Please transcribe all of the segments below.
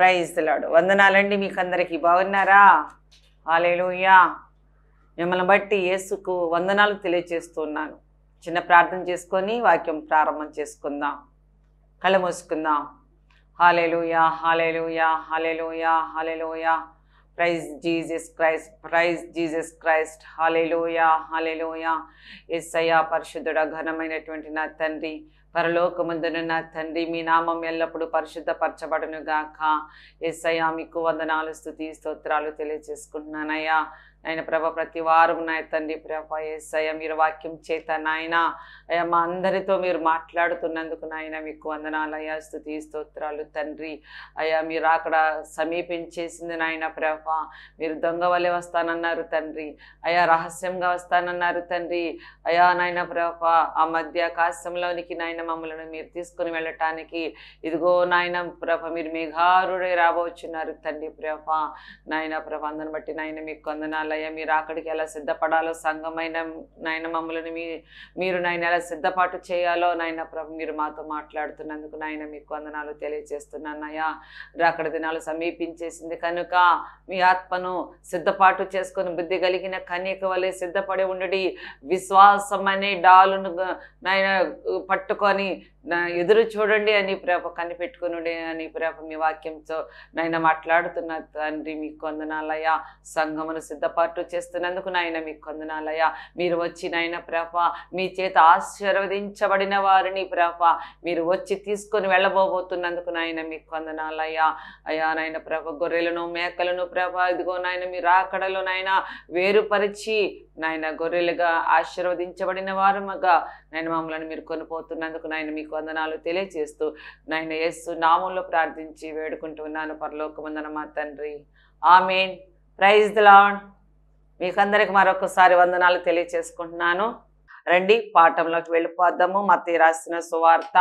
Praise the lord. వందనాలండి మీకు అందరికీ. బాగున్నారా? హల్లెలూయా. మిమ్మల్ని బట్టి యేసుకు వందనాలు తెలియజేస్తున్నాను. చిన్న ప్రార్థన చేసుకొని వాక్యం ప్రారంభం చేసుకుందాం. కళ్ళు మూసుకుందాం. Hallelujah, hallelujah, hallelujah, hallelujah. Praise Jesus Christ, praise Jesus Christ. Hallelujah, hallelujah. యేసయ్యా పరిశుద్ధుడా, ఘనమైనటువంటి నా తండ్రి, పరలోకమందున నా తండ్రి, మీ నామం ఎల్లప్పుడూ పరిశుద్ధపరచబడును గాక. యేసయ్యా మీకు వందనాలు, స్తుతి, స్తోత్రాలు తెలియజేసుకుంటున్నానయ్యా. నాయన ప్రభ, ప్రతి వారం నా తండ్రి ప్రభ యేసయ్య మీరు వాక్యం చేత నాయన అయ్యా మా అందరితో మీరు మాట్లాడుతున్నందుకు నాయన మీకు వందనాలయ్యా, స్తుతి, స్తోత్రాలు తండ్రి. అయ్యా మీరు అక్కడ సమీపించేసింది నాయన ప్రభ. మీరు దొంగ వలె వస్తానన్నారు తండ్రి. అయ్యా రహస్యంగా వస్తానన్నారు తండ్రి. అయ్యా నాయన ప్రభ, ఆ మధ్య ఆకాశంలోనికి నాయన మమ్మల్ని మీరు తీసుకుని వెళ్ళటానికి ఇదిగో నాయన ప్రభ మీరు మేఘారుడే రాబోచున్నారు తండ్రి ప్రభ. నాయన ప్రభ అందరిని బట్టి నాయన మీకు వందనాలు. మీరు అక్కడికి ఎలా సిద్ధపడాలో, సంఘమైన నాయన మమ్మల్ని మీరు నాయన ఎలా సిద్ధపాటు చేయాలో నాయన ప్రభు మీరు మాతో మాట్లాడుతున్నందుకు నాయన మీకు వందనాలు తెలియజేస్తున్నానయ్యా. అక్కడ దినాలు సమీపించేసింది కనుక మీ ఆత్మను సిద్ధపాటు చేసుకొని బుద్ధి కలిగిన కన్యక వలె సిద్ధపడి ఉండడి. విశ్వాసం అనే డాలును నాయన పట్టుకొని ఎదురు చూడండి అని ప్రేమ కనిపెట్టుకుని అని ప్రేమ మీ వాక్యంతో నాయన మాట్లాడుతున్న తండ్రి మీకు వందనాలయ్యా. సంఘమును సిద్ధపాటు చేస్తున్నందుకు నాయన మీకు వందనాలయ్యా. మీరు వచ్చి నాయన ప్రేమ మీ చేత ఆశీర్వదించబడిన వారిని ప్రేమ మీరు వచ్చి తీసుకొని వెళ్ళబోతున్నందుకు నాయన మీకు వందనాలయ్యా. అయ్యా నాయన ప్రేమ గొర్రెలను మేకలను ప్రేమ ఇదిగో నాయన మీరు ఆకడలో నాయన వేరుపరిచి నాయన గొర్రెలుగా ఆశీర్వదించబడిన వారుగా నాయన మమ్మల్ని మీరు కొనిపోతున్నందుకు నాయన మీకు వందనాలు తెలియజేస్తూ నాయన యేసు నామంలో ప్రార్థించి వేడుకుంటున్నాను పరలోకమందున మా తండ్రి. ఆమేన్. Praise the Lord. మీకందరికి మరొకసారి వందనాలు తెలియచేసుకుంటున్నాను. రండి పాఠంలోకి వెళ్ళిపోద్దాము. మత్తయి రాసిన సువార్త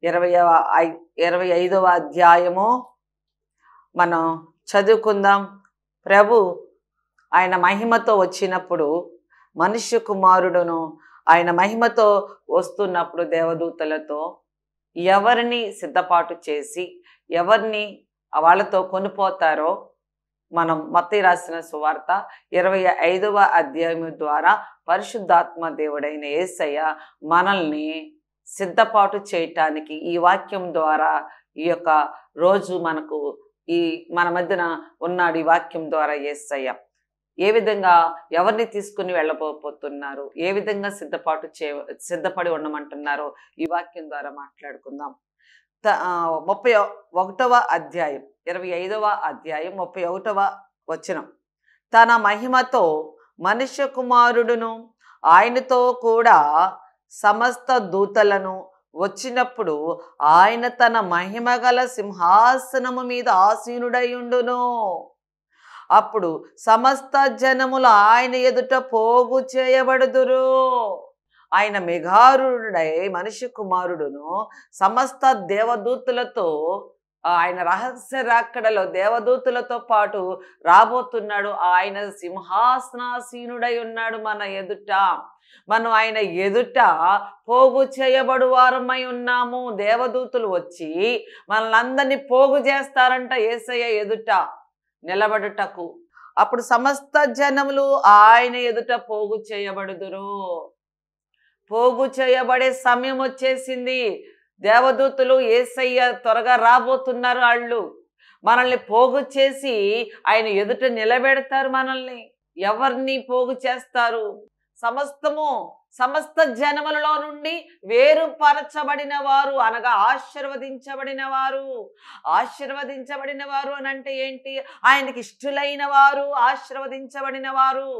25వ అధ్యాయము మనం చదువుకుందాం. ప్రభు ఆయన మహిమతో వచ్చినప్పుడు, మనుష్య కుమారుడును ఆయన మహిమతో వస్తున్నప్పుడు దేవదూతలతో ఎవరిని సిద్ధపాటు చేసి ఎవరిని వాళ్ళతో కొనిపోతారో మనం మత్తయి రాసిన సువార్త 25వ అధ్యాయం ద్వారా పరిశుద్ధాత్మ దేవుడైన యేసయ్య మనల్ని సిద్ధపాటు చేయటానికి ఈ వాక్యం ద్వారా ఈ యొక్క రోజు మనకు మన మధ్యన ఉన్నాడు. ఈ వాక్యం ద్వారా యేసయ్య ఏ విధంగా ఎవరిని తీసుకుని వెళ్ళబోతున్నారు, ఏ విధంగా సిద్ధపడి ఉండమంటున్నారో ఈ వాక్యం ద్వారా మాట్లాడుకుందాం. 31వ అధ్యాయం 25వ అధ్యాయం 31వ వచనం. తన మహిమతో మనుష్య కుమారుడును ఆయనతో కూడా సమస్త దూతలను వచ్చినప్పుడు ఆయన తన మహిమగల సింహాసనము మీద ఆసీనుడయుండును. అప్పుడు సమస్త జనములు ఆయన ఎదుట పోగు చేయబడుదురు. ఆయన మెఘారుడై మనిషి కుమారుడును సమస్త దేవదూతులతో ఆయన రహస్య రాకడలో దేవదూతులతో పాటు రాబోతున్నాడు. ఆయన సింహాసనాసీనుడై ఉన్నాడు మన ఎదుట. మనం ఆయన ఎదుట పోగు చేయబడు వారమై ఉన్నాము. దేవదూతులు వచ్చి మనల్ని అందరినీ పోగు చేస్తారంట యేసయ్య ఎదుట నిలబడుటకు. అప్పుడు సమస్త జనములు ఆయన ఎదుట పోగు చేయబడుదురు. పోగు చేయబడే సమయం వచ్చేసింది. దేవదూతులు యేసయ్య త్వరగా రాబోతున్నారు. వాళ్ళు మనల్ని పోగు చేసి ఆయన ఎదుట నిలబెడతారు. మనల్ని ఎవరిని పోగు చేస్తారు? సమస్త జనములలో నుండి వేరుపరచబడిన వారు అనగా ఆశీర్వదించబడిన వారు అని అంటే ఏంటి? ఆయనకి ఇష్టలైన వారు, ఆశీర్వదించబడిన వారు.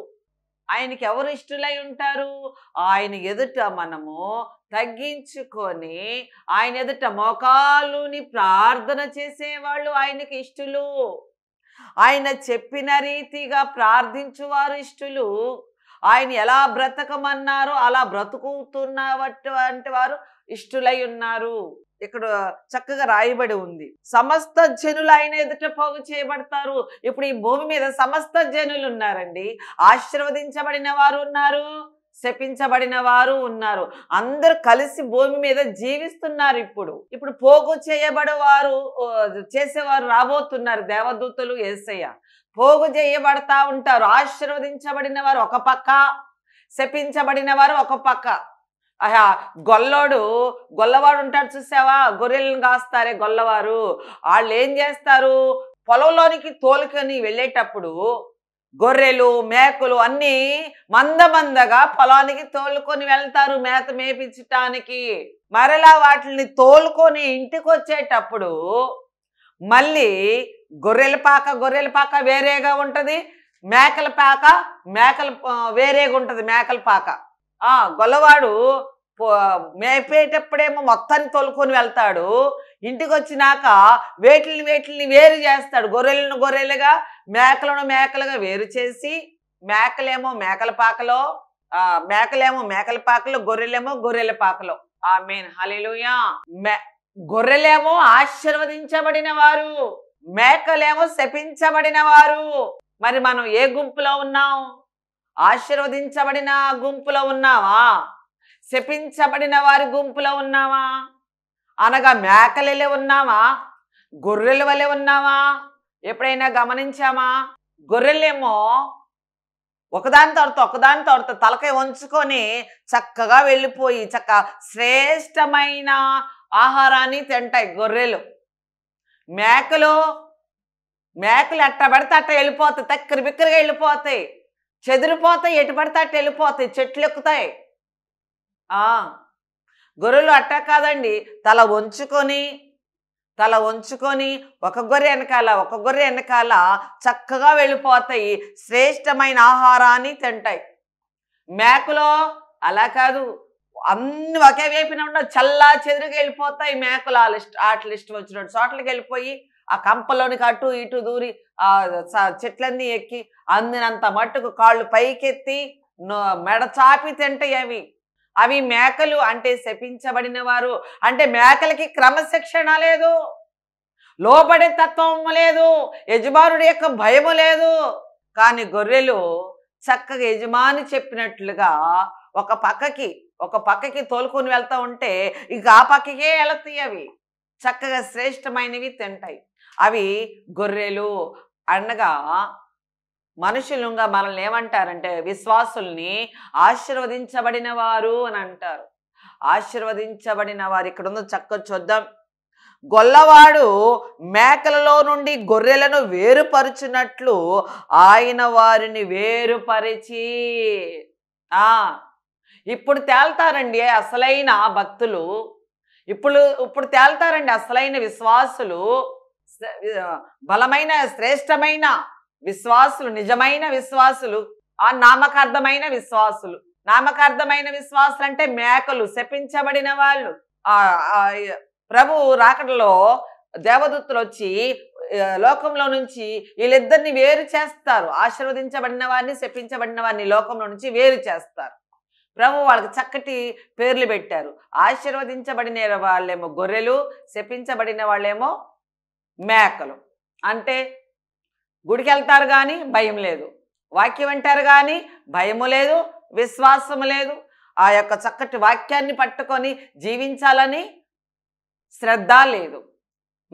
ఆయనకి ఎవరు ఇష్టలై ఉంటారు? ఆయన ఎదుట మనము తగ్గించుకొని ఆయన ఎదుట మోకాలుని ప్రార్థన చేసేవాళ్ళు ఆయనకి ఇష్టలు. ఆయన చెప్పిన రీతిగా ప్రార్థించువారు ఇష్టలు. ఆయన ఎలా బ్రతకమన్నారో అలా బ్రతుకుతున్నటువంటి వారు ఇష్టలై ఉన్నారు. ఇక్కడ చక్కగా రాయబడి ఉంది. సమస్త జనులు ఆయన ఎదుట పోగు చేయబడతారు. ఇప్పుడు ఈ భూమి మీద సమస్త జనులు ఉన్నారండి. ఆశీర్వదించబడిన వారు ఉన్నారు, శపించబడిన వారు ఉన్నారు. అందరూ కలిసి భూమి మీద జీవిస్తున్నారు. ఇప్పుడు పోగు చేయబడేవారు చేసేవారు రాబోతున్నారు. దేవదూతలు, యేసయ్య పోగు చేయబడతా ఉంటారు. ఆశీర్వదించబడిన వారు ఒక పక్క, శపించబడిన వారు ఒక పక్క. గొల్లవాడు ఉంటాడు చూసావా, గొర్రెలను కాస్తారే గొల్లవారు. వాళ్ళు ఏం చేస్తారు, పొలంలోనికి తోలుకొని వెళ్ళేటప్పుడు గొర్రెలు, మేకలు అన్నీ మందగా పొలానికి తోలుకొని వెళ్తారు మేత మేపించటానికి. మరలా వాటిని తోలుకొని ఇంటికి వచ్చేటప్పుడు మళ్ళీ గొర్రెల పాక వేరేగా ఉంటుంది, మేకల పాక వేరేగా ఉంటుంది. మేకల పాక గొల్లవాడు మేపేటప్పుడేమో మొత్తాన్ని తోలుకొని వెళ్తాడు. ఇంటికి వచ్చినాక వేటిని వేరు చేస్తాడు. గొర్రెలను గొర్రెలుగా, మేకలుగా వేరు చేసి, మేకలేమో మేకల పాకలో, గొర్రెలేమో గొర్రెల పాకలో. ఆమేన్, హల్లెలూయా. గొర్రెలేమో ఆశీర్వదించబడిన వారు, మేకలేమో శపించబడిన వారు. మరి మనం ఏ గుంపులో ఉన్నాం? ఆశీర్వదించబడిన గుంపులో ఉన్నావా? శపించబడిన వారి గుంపులో ఉన్నావా? అనగా మేకలే ఉన్నావా? గొర్రెల వలె ఉన్నావా? ఎప్పుడైనా గమనించామా? గొర్రెలేమో ఒకదాని తర్వాత తలకాయ వంచుకొని చక్కగా వెళ్ళిపోయి శ్రేష్టమైన ఆహారాన్ని తింటాయి గొర్రెలు. మేకలు ఎట్ట పడితే అట్ట వెళ్ళిపోతాయి, బిక్కరగా వెళ్ళిపోతాయి, చెదిరిపోతాయి, ఎటు పడితే అట్ట వెళ్ళిపోతాయి, చెట్లు ఎక్కుతాయి. గొర్రెలు అట్టా కాదండి, తల వంచుకొని ఒక గొర్రె వెనకాల చక్కగా వెళ్ళిపోతాయి, శ్రేష్టమైన ఆహారాన్ని తింటాయి. మేకలో అలా కాదు, అన్ని ఒకే వైపున ఉండవు, చల్లా చెదురుగా వెళ్ళిపోతాయి మేకలు. ఆటలు ఇష్టం వచ్చినట్టు చోట్లకి వెళ్ళిపోయి ఆ కంపలోనికి అటు ఇటు దూరి ఆ చెట్లన్నీ ఎక్కి అందినంత మట్టుకు కాళ్ళు పైకెత్తి మెడ చాపి తింటాయి. అవి మేకలు అంటే శపించబడిన వారు. అంటే మేకలకి క్రమశిక్షణ లేదు, లోబడే తత్వం లేదు, యజమానుడి యొక్క భయము లేదు. కానీ గొర్రెలు చక్కగా యజమాని చెప్పినట్లుగా ఒక పక్కకి తోలుకొని వెళ్తూ ఉంటే ఇక ఆ పక్కకే వెళతాయి. అవి చక్కగా శ్రేష్టమైనవి తింటాయి. అవి గొర్రెలు అనగా మనుషులుగా మనల్ని ఏమంటారంటే విశ్వాసుల్ని ఆశీర్వదించబడిన వారు అని అంటారు. ఆశీర్వదించబడిన వారు ఇక్కడ ఉందో చక్కగా చూద్దాం. గొల్లవాడు మేకలలో నుండి గొర్రెలను వేరుపరుచినట్లు ఆయన వారిని వేరుపరిచి. ఇప్పుడు తేల్తారండి అసలైన భక్తులు, ఇప్పుడు తేల్తారండి అసలైన విశ్వాసులు, బలమైన శ్రేష్టమైన విశ్వాసులు, నిజమైన విశ్వాసులు, నామకార్థమైన విశ్వాసులు. నామకార్థమైన విశ్వాసులు అంటే మేకలు, శపించబడిన వాళ్ళు. ప్రభు రాకడలో దేవదూతలు వచ్చి లోకంలో నుంచి వీళ్ళిద్దరిని వేరు చేస్తారు. ఆశీర్వదించబడిన వారిని, శపించబడిన వారిని లోకంలో నుంచి వేరు చేస్తారు. ప్రభు వాళ్ళకి చక్కటి పేర్లు పెట్టారు. ఆశీర్వదించబడిన వాళ్ళేమో గొర్రెలు, శపించబడిన వాళ్ళేమో మేకలు. అంటే గుడికి వెళ్తారు కానీ భయం లేదు, వాక్యం వింటారు కానీ భయము లేదు, విశ్వాసము లేదు. ఆ యొక్క చక్కటి వాక్యాన్ని పట్టుకొని జీవించాలని శ్రద్ధ లేదు,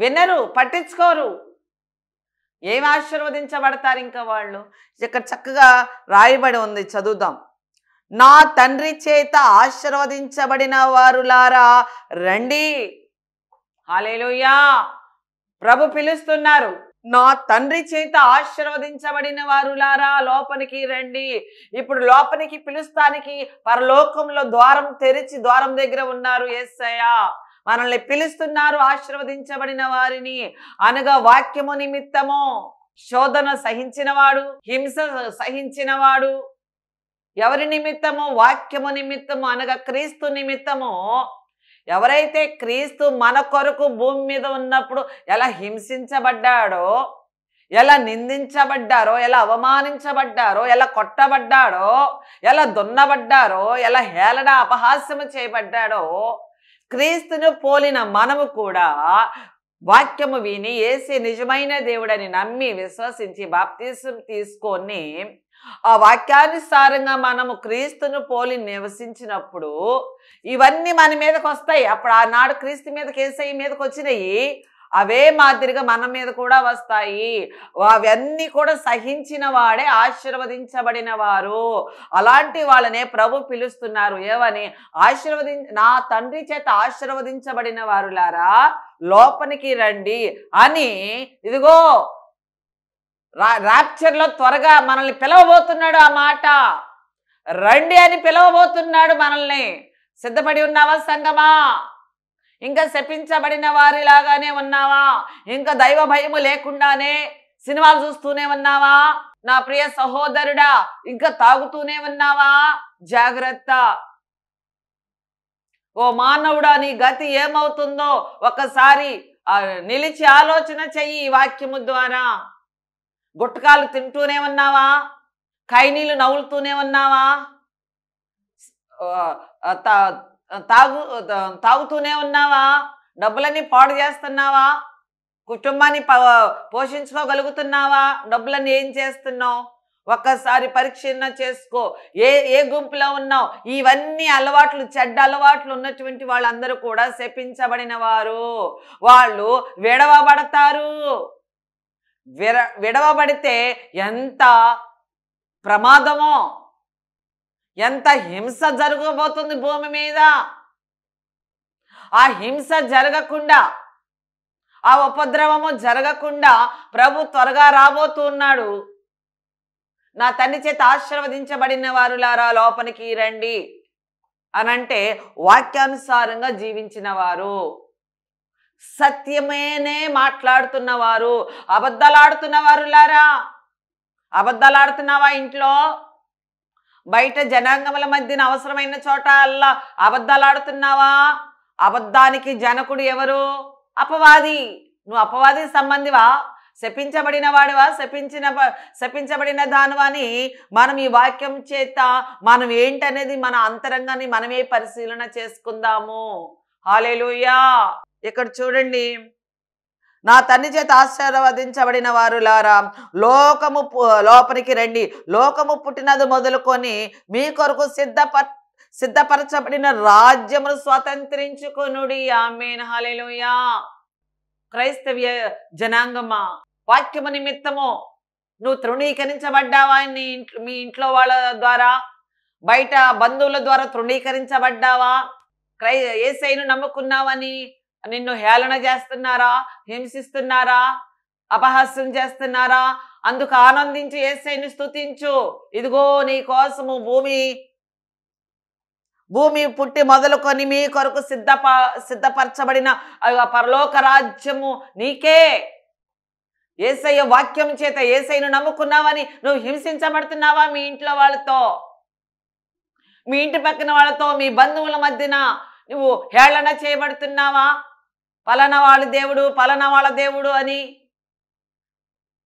వినరు, పట్టించుకోరు. ఏం ఆశీర్వదించబడతారు ఇంకా వాళ్ళు? ఇక్కడ చక్కగా రాయబడి ఉంది, చదువుదాం. నా తండ్రి చేత ఆశీర్వదించబడిన వారులారా రండి. హల్లెలూయా. ప్రభు పిలుస్తున్నారు, నా తండ్రి చేత ఆశీర్వదించబడిన వారులారా లోపలికి రండి. ఇప్పుడు లోపలికి పిలుస్తానికి పరలోకంలో ద్వారం తెరిచి ద్వారం దగ్గర ఉన్నారు యేసయ్య. మనల్ని పిలుస్తున్నారు ఆశీర్వదించబడిన వారిని. అనగా వాక్యము నిమిత్తము శోధన సహించినవాడు, హింస సహించినవాడు. ఎవరి నిమిత్తము? వాక్యము నిమిత్తము, అనగా క్రీస్తు నిమిత్తము. ఎవరైతే క్రీస్తు మన కొరకు భూమి మీద ఉన్నప్పుడు ఎలా హింసించబడ్డాడో, ఎలా నిందించబడ్డారో, ఎలా అవమానించబడ్డారో, ఎలా కొట్టబడ్డాడో, ఎలా దున్నబడ్డారో, ఎలా హేళన అపహాస్యము చేయబడ్డాడో, క్రీస్తును పోలిన మనము కూడా వాక్యము విని యేసే నిజమైన దేవుడని నమ్మి విశ్వసించి బాప్తిసం తీసుకొని ఆ వాక్యానుసారంగా మనము క్రీస్తును పోలి నివసించినప్పుడు ఇవన్నీ మన మీదకి వస్తాయి. అప్పుడు ఆనాడు క్రీస్తు మీదకి యేసయ్య మీదకి వచ్చినాయి, అవే మాదిరిగా మన మీద కూడా వస్తాయి. అవన్నీ కూడా సహించిన వాడే ఆశీర్వదించబడిన వారు. అలాంటి వాళ్ళనే ప్రభు పిలుస్తున్నారు. ఏమని? నా తండ్రి చేత ఆశీర్వదించబడిన వారులారా లోపలికి రండి అని. ఇదిగో రాప్చర్లో త్వరగా మనల్ని పిలవబోతున్నాడు. ఆ మాట రండి అని పిలవబోతున్నాడు మనల్ని. సిద్ధపడి ఉన్నావా సంగమా? ఇంకా శపించబడిన వారిలాగానే ఉన్నావా? ఇంకా దైవ భయము లేకుండానే సినిమాలు చూస్తూనే ఉన్నావా? నా ప్రియ సహోదరుడా, ఇంకా తాగుతూనే ఉన్నావా? జాగ్రత్త. ఓ మానవుడా, నీ గతి ఏమవుతుందో ఒకసారి నిలిచి ఆలోచన చెయ్యి. ఈ వాక్యము ద్వారా గుట్టకాలు తింటూనే ఉన్నావా? కైనీలు నవ్వులుతూనే ఉన్నావా? తాగుతూనే ఉన్నావా? డబ్బులన్నీ పాడు చేస్తున్నావా? కుటుంబాన్ని పోషించుకోగలుగుతున్నావా? డబ్బులన్నీ ఏం చేస్తున్నావు? ఒక్కసారి పరీక్ష చేసుకో. ఏ గుంపులో ఉన్నావు? ఇవన్నీ అలవాట్లు, చెడ్డ అలవాట్లు ఉన్నటువంటి వాళ్ళందరూ కూడా శపించబడిన వారు. వాళ్ళు విడవబడతారు. విడవబడితే ఎంత ప్రమాదమో, ఎంత హింస జరగబోతుంది భూమి మీద. ఆ హింస జరగకుండా, ఆ ఉపద్రవము జరగకుండా ప్రభు త్వరగా రాబోతున్నాడు. నా తండ్రి చేత ఆశీర్వదించబడిన వారులారా లోపలికి రండి అనంటే వాక్యానుసారంగా జీవించిన వారు, సత్యమేనే మాట్లాడుతున్నవారు. అబద్ధాలాడుతున్న వారులారా, అబద్ధాలాడుతున్నావా? ఇంట్లో బయట జనాంగముల మధ్యన అవసరమైన చోట అల్లా అబద్ధాలాడుతున్నావా? అబద్ధానికి జనకుడు ఎవరు? అపవాది. నువ్వు అపవాది సంబంధివా? శపించబడిన వాడివా? శపించబడిన దానివా అని మనం ఈ వాక్యం చేత మనం ఏంటనేది మన అంతరంగాన్ని మనమే పరిశీలన చేసుకుందాము. హల్లెలూయా. ఇక్కడ చూడండి, నా తండ్రి చేత ఆశీర్వదించబడిన వారులారా లోపలికి రండి. లోకము పుట్టినది మొదలుకొని మీ కొరకు సిద్ధపరచబడిన రాజ్యమును స్వతంత్రించుకొనుడి. ఆమేన్. హల్లెలూయా. క్రైస్తవ్య జనాంగమా, వాక్యము నిమిత్తము నువ్వు తృణీకరించబడ్డావా? మీ ఇంట్లో వాళ్ళ ద్వారా, బయట బంధువుల ద్వారా తృణీకరించబడ్డావా? యేసయ్యను నమ్ముకున్నావని నిన్ను హేళన చేస్తున్నారా? హింసిస్తున్నారా? అపహాస్యం చేస్తున్నారా? అందుకు ఆనందించి యేసయ్యను స్తుతించు. ఇదిగో నీ కోసము భూమి పుట్టి మొదలుకొని మీ కొరకు సిద్ధపరచబడిన పరలోక రాజ్యము నీకే. యేసయ్య వాక్యం చేత యేసయ్యను నమ్ముకున్నావని నువ్వు హింసించబడుతున్నావా? మీ ఇంట్లో వాళ్ళతో, మీ ఇంటి పక్కన వాళ్ళతో, మీ బంధువుల మధ్యన నువ్వు హేళన చేయబడుతున్నావా? పలానా వాళ్ళ దేవుడు, పలానా వాళ్ళ దేవుడు అని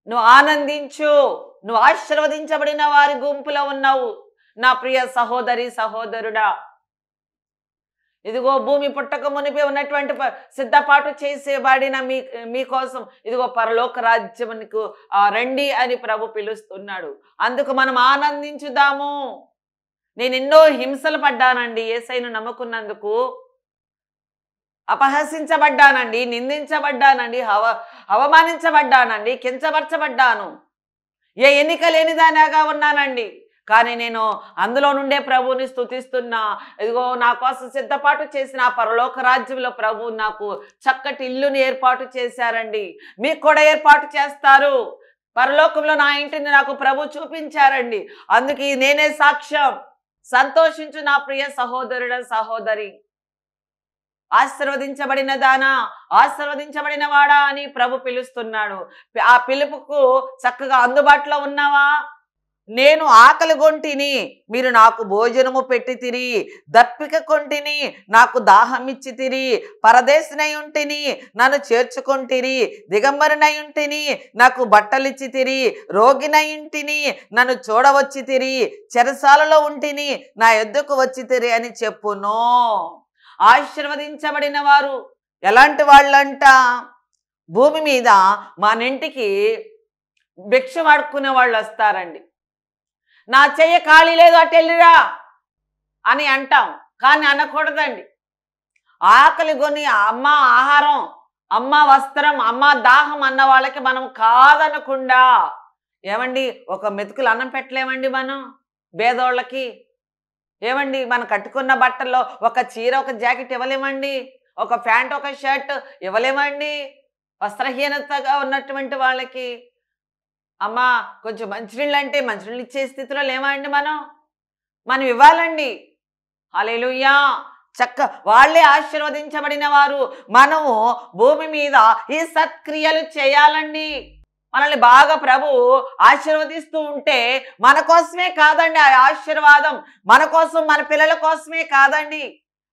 నువ్వు ఆనందించు. నువ్వు ఆశీర్వదించబడిన వారి గుంపులో ఉన్నావు నా ప్రియ సహోదరి సహోదరుడా. ఇదిగో భూమి పుట్టక మునిపే ఉన్నటువంటి సిద్ధపాటు చేసేబడిన మీకోసం ఇదిగో పరలోక రాజ్యమునకు రండి అని ప్రభు పిలుస్తున్నాడు. అందుకు మనం ఆనందించుదాము. నేను ఎన్నో హింసలు పడ్డానండి యేసయ్యను నమ్ముకున్నందుకు. అపహసించబడ్డానండి, నిందించబడ్డానండి, అవమానించబడ్డానండి, కించపరచబడ్డాను, ఏ ఎన్నిక లేనిదానిగా ఉన్నానండి. కానీ నేను అందులో నుండే ప్రభువుని స్తుతిస్తున్నా. ఇదిగో నా కోసం సిద్ధపాటు చేసిన ఆ పరలోక రాజ్యంలో ప్రభు నాకు చక్కటి ఇల్లుని ఏర్పాటు చేశారండి. మీకు కూడా ఏర్పాటు చేస్తారు. పరలోకంలో నా ఇంటిని నాకు ప్రభు చూపించారండి. అందుకే నేనే సాక్ష్యం. సంతోషించు నా ప్రియ సహోదరుడ సహోదరి. ఆశీర్వదించబడిన దానా, ఆశీర్వదించబడిన వాడా అని ప్రభు పిలుస్తున్నాడు. ఆ పిలుపుకు చక్కగా అందుబాటులో ఉన్నావా? నేను ఆకలి గొంటిని, మీరు నాకు భోజనము పెట్టితిరి. దప్పిక కొంటిని, నాకు దాహం ఇచ్చితిరి. పరదేశినై ఉంటిని, నన్ను చేర్చుకొంటిరి. దిగంబరినై ఉంటిని, నాకు బట్టలిచ్చితిరి. రోగినై ఉంటిని, నన్ను చూడవచ్చితిరి. చెరసాలలో ఉంటిని, నా యొద్దకు వచ్చితిరి అని చెప్పును. ఆశీర్వదించబడిన వారు ఎలాంటి వాళ్ళంట? భూమి మీద మన ఇంటికి భిక్ష వాడుకునే వాళ్ళు వస్తారండి. నా చెయ్యి ఖాళీ లేదు అటు వెళ్ళిరా అని అంటాం, కానీ అనకూడదండి. ఆకలి కొని అమ్మ ఆహారం, అమ్మ వస్త్రం, అమ్మ దాహం అన్న వాళ్ళకి మనం కాదనకుండా, ఏమండి ఒక మెతుకులు అన్నం పెట్టలేమండి మనం పేదోళ్ళకి? ఏమండి మనం కట్టుకున్న బట్టల్లో ఒక చీర ఒక జాకెట్ ఇవ్వలేమండి? ఒక ప్యాంట్ ఒక షర్ట్ ఇవ్వలేమండి? వస్త్రహీనతగా ఉన్నటువంటి వాళ్ళకి అమ్మా కొంచెం మంచినీళ్ళు అంటే మంచినీళ్ళు ఇచ్చే స్థితిలో లేమండి మనం ఇవ్వాలండి. హల్లెలూయా. వాళ్ళే ఆశీర్వదించబడిన వారు. మనము భూమి మీద ఈ సత్క్రియలు చేయాలండి. మనల్ని బాగా ప్రభు ఆశీర్వదిస్తూ ఉంటే మన కోసమే కాదండి ఆ ఆశీర్వాదం, మన కోసం మన పిల్లల కోసమే కాదండి,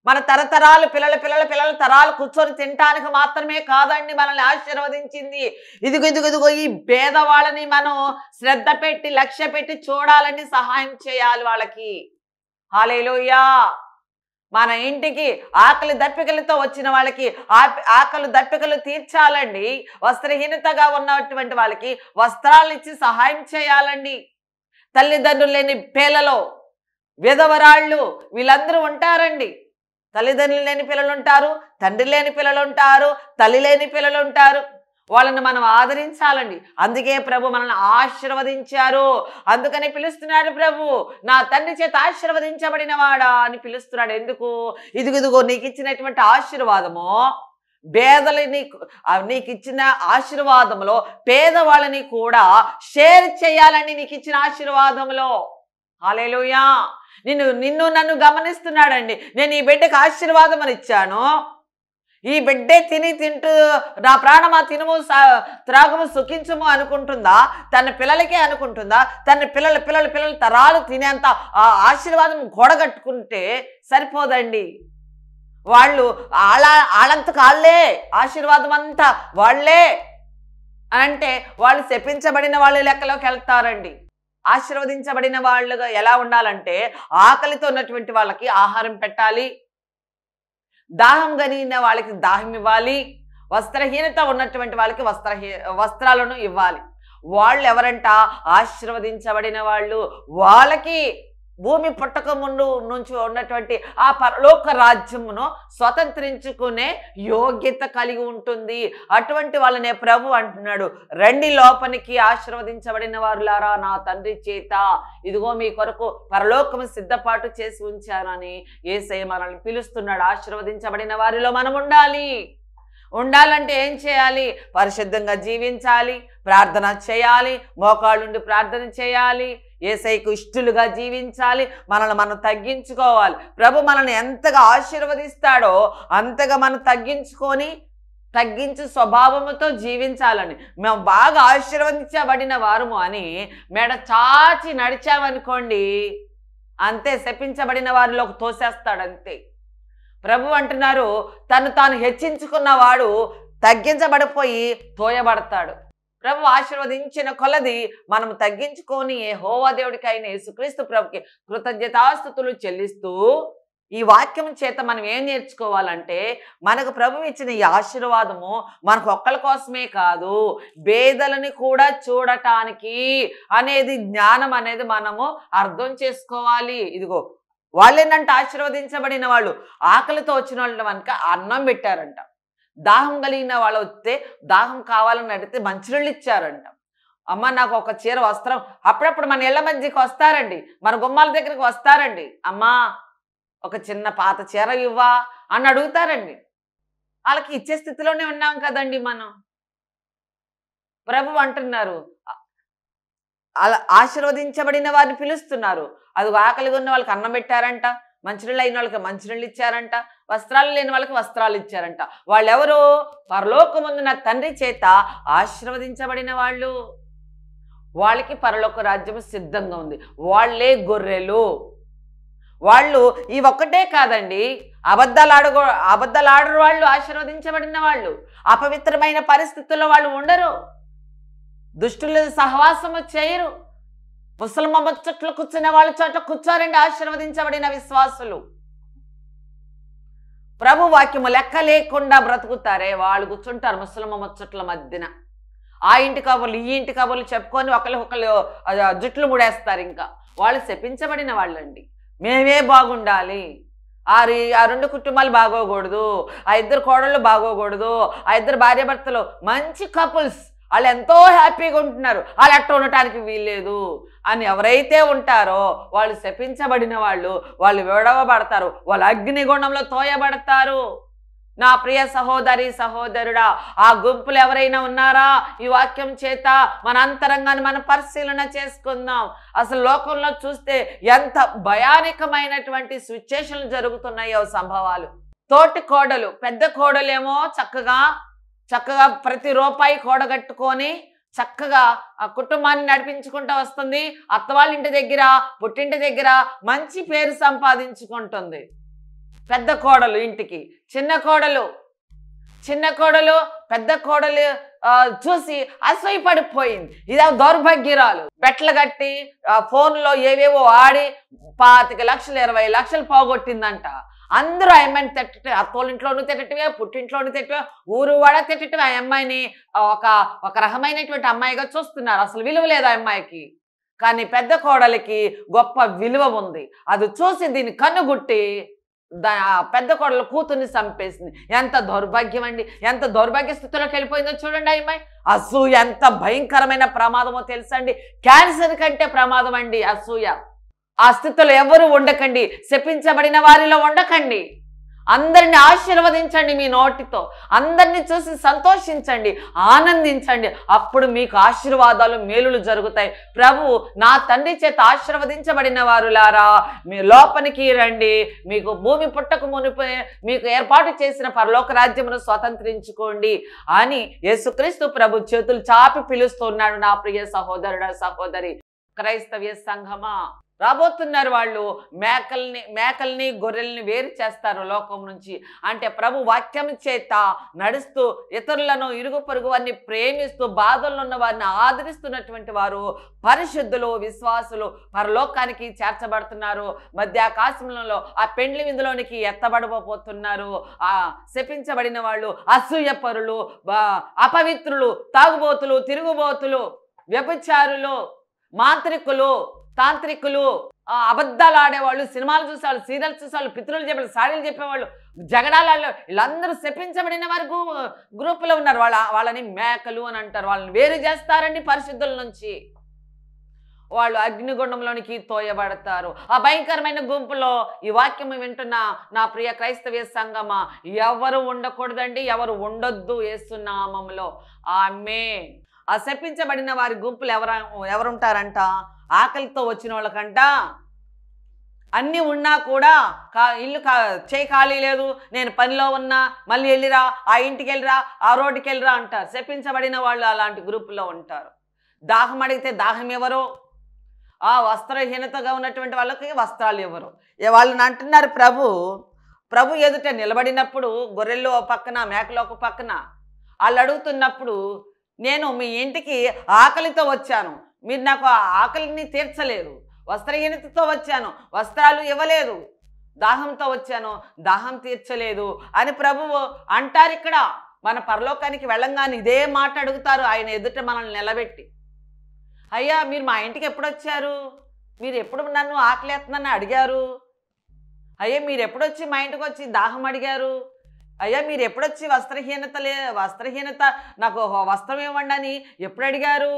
మన తరతరాలు పిల్లల తరాలు కూర్చొని తినటానికి మాత్రమే కాదండి మనల్ని ఆశీర్వదించింది. ఇదిగో ఈ పేదవాళ్ళని మనం శ్రద్ధ పెట్టి లక్ష్య పెట్టి చూడాలని సహాయం చేయాలి వాళ్ళకి. హల్లెలూయా. మన ఇంటికి ఆకలి దప్పికలతో వచ్చిన వాళ్ళకి ఆకలి దప్పికలు తీర్చాలండి. వస్త్రహీనతగా ఉన్నటువంటి వాళ్ళకి వస్త్రాలు ఇచ్చి సహాయం చేయాలండి. తల్లిదండ్రులు లేని పిల్లలు, విధవరాళ్ళు వీళ్ళందరూ ఉంటారండి. తల్లిదండ్రులు లేని పిల్లలు ఉంటారు, తండ్రి లేని పిల్లలు ఉంటారు, తల్లి లేని పిల్లలు ఉంటారు. వాళ్ళని మనం ఆదరించాలండి. అందుకే ప్రభు మనల్ని ఆశీర్వదించారు. అందుకని పిలుస్తున్నాడు ప్రభు, నా తండ్రి చేత ఆశీర్వదించబడిన వాడా అని పిలుస్తున్నాడు. ఎందుకు? ఇదిగో నీకు ఇచ్చినటువంటి ఆశీర్వాదము పేదలని, నీకు ఇచ్చిన ఆశీర్వాదంలో పేదవాళ్ళని కూడా షేర్ చేయాలని నీకు ఇచ్చిన ఆశీర్వాదంలో. హల్లెలూయా. నిన్ను నన్ను గమనిస్తున్నాడండి. నేను ఈ బిడ్డకు ఆశీర్వాదం అని ఇచ్చాను, ఈ బిడ్డే తింటూ నా ప్రాణమా తినుము త్రాగుము సుఖించుము అనుకుంటుందా? తన పిల్లలకే అనుకుంటుందా? తన పిల్లల తరాలు తినేంత ఆశీర్వాదం కూడగట్టుకుంటే సరిపోదండి. వాళ్ళంతకు వాళ్ళే ఆశీర్వాదం అంతా వాళ్ళే అంటే వాళ్ళు శపించబడిన వాళ్ళు లెక్కలోకి వెళ్తారండి. ఆశీర్వదించబడిన వాళ్ళుగా ఎలా ఉండాలంటే ఆకలితో ఉన్నటువంటి వాళ్ళకి ఆహారం పెట్టాలి, దాహం కలిగిన వాళ్ళకి దాహం ఇవ్వాలి, వస్త్రహీనత ఉన్నటువంటి వాళ్ళకి వస్త్రాలను ఇవ్వాలి. వాళ్ళు ఎవరంట? ఆశీర్వదించబడిన వాళ్ళు. వాళ్ళకి భూమి పుట్టక ముందు నుంచి ఉన్నటువంటి ఆ పరలోక రాజ్యమును స్వతంత్రించుకునే యోగ్యత కలిగి ఉంటుంది. అటువంటి వాళ్ళనే ప్రభు అంటున్నాడు, రండి లోపలికి ఆశీర్వదించబడిన వారులారా నా తండ్రి చేత ఇదిగో మీ కొరకు పరలోకము సిద్ధపాటు చేసి ఉంచానని యేసయ్య మనల్ని పిలుస్తున్నాడు. ఆశీర్వదించబడిన వారిలో మనం ఉండాలంటే ఏం చేయాలి? పరిశుద్ధంగా జీవించాలి, ప్రార్థన చేయాలి, మోకాళ్ళుండి ప్రార్థన చేయాలి, యేసయ్యకు ఇష్టలుగా జీవించాలి, మనల్ని మనం తగ్గించుకోవాలి. ప్రభు మనల్ని ఎంతగా ఆశీర్వదిస్తాడో అంతగా మనం తగ్గించు స్వభావముతో జీవించాలని. మేము బాగా ఆశీర్వదించబడిన వారము అని మెడ చాచి నడిచామనుకోండి, అంతే శపించబడిన వారిలోకి తోసేస్తాడు. అంతే ప్రభు అంటున్నారు, తను తాను హెచ్చించుకున్నవాడు తగ్గించబడిపోయి తోయబడతాడు. ప్రభు ఆశీర్వదించిన కొలది మనం తగ్గించుకొని యెహోవా దేవుడికైన యేసుక్రీస్తు ప్రభుకి కృతజ్ఞతాస్తుతులు చెల్లిస్తూ ఈ వాక్యం చేత మనం ఏం నేర్చుకోవాలంటే, మనకు ప్రభు ఇచ్చిన ఈ ఆశీర్వాదము మనకు ఒక్కళ్ళ కోసమే కాదు, పేదలని కూడా చూడటానికి అనేది జ్ఞానం అనేది మనము అర్థం చేసుకోవాలి. ఇదిగో వాళ్ళేనంట ఆశీర్వదించబడిన వాళ్ళు. ఆకలితో వచ్చిన వాళ్ళ కనుక అన్నం పెట్టారంట. దాహం కలిగిన వాళ్ళు వస్తే దాహం కావాలని అడిగితే మంచినీళ్ళు ఇచ్చారంట. అమ్మ నాకు ఒక చీర వస్త్రం, అప్పుడప్పుడు మన ఇళ్ళ మధ్యకి వస్తారండి, మన గుమ్మాల దగ్గరికి వస్తారండి, అమ్మా ఒక చిన్న పాత చీర ఇవ్వా అని అడుగుతారండి. వాళ్ళకి ఇచ్చే స్థితిలోనే ఉన్నాం కదండి మనం. ప్రభు అంటున్నారు, అలా ఆశీర్వదించబడిన వారిని పిలుస్తున్నారు. అది ఆకలిగా ఉన్న వాళ్ళకి అన్నం పెట్టారంట, మంచినీళ్ళు అయిన వాళ్ళకి మంచినీళ్ళు ఇచ్చారంట, వస్త్రాలు లేని వాళ్ళకి వస్త్రాలు ఇచ్చారంట. వాళ్ళెవరు? పరలోకముందున తండ్రి చేత ఆశీర్వదించబడిన వాళ్ళు. వాళ్ళకి పరలోక రాజ్యం సిద్ధంగా ఉంది. వాళ్ళే గొర్రెలు. వాళ్ళు ఈ ఒక్కటే కాదండి, అబద్ధాలు ఆడరు వాళ్ళు ఆశీర్వదించబడిన వాళ్ళు. అపవిత్రమైన పరిస్థితుల్లో వాళ్ళు ఉండరు, దుష్టుల సహవాసము చేయరు, ముసలమ్మ ముచ్చట్లు కూర్చునే వాళ్ళ చోట కూర్చోరండి ఆశీర్వదించబడిన విశ్వాసులు. ప్రభు వాక్యము లెక్క లేకుండా బ్రతుకుతారే వాళ్ళు కూర్చుంటారు ముసలమ్మ ముచ్చట్ల మధ్యన. ఆ ఇంటి కబుర్లు ఈ ఇంటి కబుర్లు చెప్పుకొని ఒకళ్ళు జుట్లు ముడేస్తారు. ఇంకా వాళ్ళు శపించబడిన వాళ్ళండి. మేమే బాగుండాలి, ఆ 2 కుటుంబాలు బాగోకూడదు, ఆ 2 కోడళ్ళు బాగోకూడదు, ఆ 2 భార్యాభర్తలు మంచి కపుల్స్, వాళ్ళు ఎంతో హ్యాపీగా ఉంటున్నారు, వాళ్ళు అట్ట ఉండటానికి వీల్లేదు అని ఎవరైతే ఉంటారో వాళ్ళు శపించబడిన వాళ్ళు, వాళ్ళు విడవబడతారు, వాళ్ళు అగ్నిగుండంలో తోయబడతారు. నా ప్రియ సహోదరి సహోదరుడా, ఆ గుంపులు ఎవరైనా ఉన్నారా? ఈ వాక్యం చేత మన అంతరంగాన్ని మనం పరిశీలన చేసుకుందాం. అసలు లోకంలో చూస్తే ఎంత భయానకమైనటువంటి సిచ్యుయేషన్లు జరుగుతున్నాయో సంభవాలు. తోటి కోడలు, పెద్ద కోడలేమో చక్కగా ప్రతి రూపాయి కూడగట్టుకొని చక్కగా ఆ కుటుంబాన్ని నడిపించుకుంటూ వస్తుంది. అత్తవాళ్ళ ఇంటి దగ్గర, పుట్టింటి దగ్గర మంచి పేరు సంపాదించుకుంటుంది. పెద్ద కోడలు ఇంటికి, చిన్న కోడలు పెద్ద కోడలు చూసి అసూయపడిపోయింది. ఇదే దౌర్భాగ్యురాలు. బెట్టలు కట్టి ఫోన్లో ఏవేవో ఆడి 25 లక్షలు 20 లక్షలు పోగొట్టిందంట. అందరూ ఆ అమ్మాయిని తిట్టటే, అత్తోళ్ళింట్లోనూ తిట్టటమే, పుట్టింట్లోనూ తిట్టమే, ఊరు వాడ తిట్టటమే. ఆ అమ్మాయిని ఒక రకమైనటువంటి అమ్మాయిగా చూస్తున్నారు. అసలు విలువ లేదు ఆ అమ్మాయికి. కానీ పెద్ద కోడలికి గొప్ప విలువ ఉంది. అది చూసి దీన్ని కన్నుగుట్టి పెద్ద కోడలు కూతుర్ని చంపేసింది. ఎంత దౌర్భాగ్యం అండి, ఎంత దౌర్భాగ్య స్థితిలోకి వెళ్ళిపోయిందో చూడండి ఆ అమ్మాయి. అసూయ ఎంత భయంకరమైన ప్రమాదమో తెలుసా అండి? క్యాన్సర్ కంటే ప్రమాదం అండి అసూయ. ఆ స్థితిలో ఎవరు ఉండకండి, శపించబడిన వారిలో ఉండకండి. అందరిని ఆశీర్వదించండి మీ నోటితో, అందరినీ చూసి సంతోషించండి, ఆనందించండి. అప్పుడు మీకు ఆశీర్వాదాలు, మేలులు జరుగుతాయి. ప్రభు, నా తండ్రి చేత ఆశీర్వదించబడిన వారులారా, మీ లోపలికి రండి, మీకు భూమి పుట్టక మునిపే మీకు ఏర్పాటు చేసిన పరలోక రాజ్యమును స్వతంత్రించుకోండి అని యేసుక్రీస్తు ప్రభు చేతులు చాపి పిలుస్తున్నాడు. నా ప్రియ సహోదరుడా సహోదరి, క్రైస్తవ సంఘమా, రాబోతున్నారు వాళ్ళు. మేకల్ని గొర్రెల్ని వేరు చేస్తారు లోకం నుంచి. అంటే ప్రభు వాక్యం చేత నడుస్తూ ఇతరులను, ఇరుగు పొరుగు వారిని ప్రేమిస్తూ, బాధల్లో ఉన్న వారిని ఆదరిస్తున్నటువంటి వారు పరిశుద్ధులు, విశ్వాసులు పరలోకానికి చేర్చబడుతున్నారు. మధ్యాకాశంలో ఆ పెండ్లి విందులోనికి ఎత్తబడబోతున్నారు. ఆ శపించబడిన వాళ్ళు అసూయపరులు, అపవిత్రులు, తాగుబోతులు, తిరుగుబోతులు, వ్యభిచారులు, మాంత్రికులు, తాంత్రికులు, అబద్ధాలు ఆడేవాళ్ళు, సినిమాలు చూసేవాళ్ళు, సీరియల్స్ చూసేవాళ్ళు, పితృలు చెప్పేవాళ్ళు, సాడీలు చెప్పేవాళ్ళు, జగడాలు, వీళ్ళందరూ శపించబడిన వరకు గ్రూపులో ఉన్నారు. వాళ్ళని మేకలు అని అంటారు. వాళ్ళని వేరు చేస్తారండి పరిశుద్ధుల నుంచి. వాళ్ళు అగ్నిగుండంలోనికి తోయబడతారు. ఆ భయంకరమైన గుంపులో ఈ వాక్యం వింటున్న నా ప్రియ క్రైస్తవ సంఘమా, ఎవరు ఉండకూడదండి, ఎవరు ఉండొద్దు యేసు నామములో. ఆమేన్. ఆ శపించబడిన వారి గుంపులు ఎవరుంటారంట? ఆకలితో వచ్చిన వాళ్ళకంట అన్నీ ఉన్నా కూడా ఇల్లు చేయి ఖాళీ లేదు, నేను పనిలో ఉన్నా, మళ్ళీ వెళ్ళిరా, ఆ ఇంటికి వెళ్ళిరా, ఆ రోడ్డుకి వెళ్ళిరా అంటారు. శపించబడిన వాళ్ళు అలాంటి గ్రూపులో ఉంటారు. దాహం అడిగితే దాహం ఎవరు? ఆ వస్త్రహీనతగా ఉన్నటువంటి వాళ్ళకి వస్త్రాలు ఎవరు? వాళ్ళని అంటున్నారు ప్రభు ఎదుట నిలబడినప్పుడు, గొర్రెల్లో ఒక పక్కన, మేకలో ఒక పక్కన, వాళ్ళు అడుగుతున్నప్పుడు, నేను మీ ఇంటికి ఆకలితో వచ్చాను, మీరు నాకు ఆకలిని తీర్చలేదు, వస్త్రహీనతతో వచ్చాను, వస్త్రాలు ఇవ్వలేదు, దాహంతో వచ్చాను, దాహం తీర్చలేదు అని ప్రభువు అంటారు. ఇక్కడ మన పరలోకానికి వెళ్ళంగానే ఇదే మాట అడుగుతారు ఆయన ఎదుట మనల్ని నిలబెట్టి. అయ్యా, మీరు మా ఇంటికి ఎప్పుడు వచ్చారు? మీరు ఎప్పుడు నన్ను ఆకలేస్తుందని అడిగారు? అయ్యా, మీరు ఎప్పుడొచ్చి మా ఇంటికి వచ్చి దాహం అడిగారు? అయ్యా, మీరు ఎప్పుడొచ్చి వస్త్రహీనత నాకు వస్త్రం ఇవ్వండి అని ఎప్పుడు అడిగారు?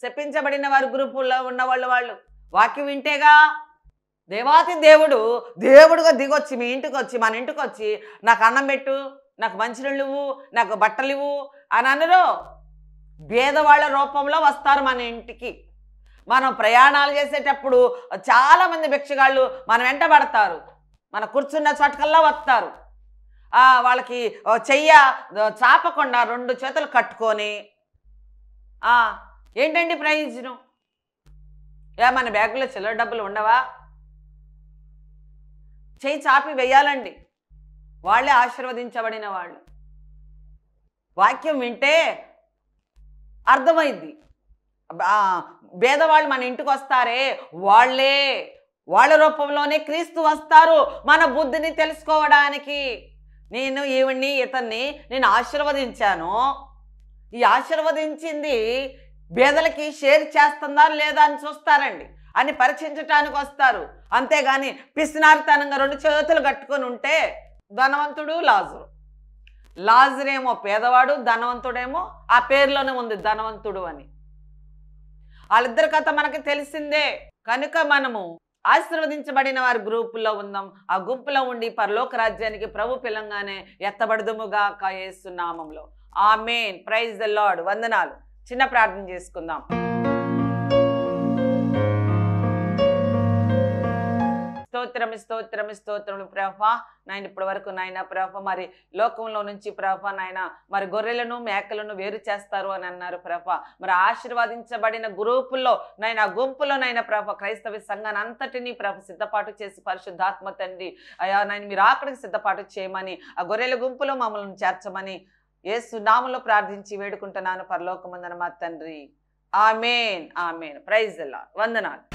శపించబడిన వారి గ్రూపుల్లో ఉన్నవాళ్ళు వాక్యం వింటేగా. దేవాతి దేవుడుగా దిగొచ్చి మీ ఇంటికి వచ్చి, మన ఇంటికి వచ్చి, నాకు అన్నం పెట్టు, నాకు మంచినీళ్ళు ఇవ్వు, నాకు బట్టలు ఇవ్వు అని అనరు. భేదవాళ్ళ రూపంలో వస్తారు మన ఇంటికి. మనం ప్రయాణాలు చేసేటప్పుడు చాలామంది భిక్షగాళ్ళు మన వెంట పడతారు, మన కూర్చున్న చోటకల్లా వస్తారు. వాళ్ళకి చెయ్య చాపకుండా 2 చేతులు కట్టుకొని, ఏంటండి ప్రయోజనం? మన బ్యాగులో చిల్లర డబ్బులు ఉండవా? చెయ్యి చాపి వెయ్యాలండి. వాళ్ళే ఆశీర్వదించబడిన వాళ్ళు. వాక్యం వింటే అర్థమైంది. భేదవాళ్ళు మన ఇంటికి వస్తారే, వాళ్ళ రూపంలోనే క్రీస్తు వస్తారు మన బుద్ధిని తెలుసుకోవడానికి. నేను ఈవిడ్ని, ఇతన్ని నేను ఆశీర్వదించాను, ఈ ఆశీర్వదించింది పేదలకి షేర్ చేస్తుందా లేదా అని చూస్తారండి. అని పరీక్షించటానికి వస్తారు. అంతేగాని పిసినారితనంగా 2 చేతులు కట్టుకొని ఉంటే ధనవంతుడు లాజరు. లాజరేమో పేదవాడు, ధనవంతుడేమో ఆ పేరులోనే ఉంది ధనవంతుడు అని. వాళ్ళిద్దరి కథ మనకి తెలిసిందే. కనుక మనము ఆశీర్వదించబడిన వారి గ్రూపులో ఉందాం. ఆ గుంపులో ఉండి పరలోక రాజ్యానికి ప్రభు పిలంగానే ఎత్తబడదుముగాక యేసు నామములో. ఆమేన్. Praise the Lord. వందనాలు. చిన్న ప్రార్థన చేసుకుందాం. స్తోత్రం స్తోత్రం స్తోత్రం ప్రభా. నాయన ఇప్పటి వరకు నాయన ప్రభా మరి లోకంలో నుంచి ప్రభా నాయన మరి గొర్రెలను మేకలను వేరు చేస్తారు అని అన్నారు ప్రభా. మరి ఆశీర్వదించబడిన గ్రూపుల్లో నైనా గుంపులో నైనా ప్రభా క్రైస్తవ సంఘాన్ని అంతటినీ ప్రభు సిద్ధపాటు చేసి పరిశుద్ధాత్మ తండ్రి అయా నాయన మీరు అక్కడికి సిద్ధపాటు చేయమని ఆ గొర్రెల గుంపులో మమ్మల్ని చేర్చమని యేసు నామములో ప్రార్థించి వేడుకుంటున్నాను పరలోకమందున మా తండ్రి. Amen. Amen. Praise the Lord. వందనాలు.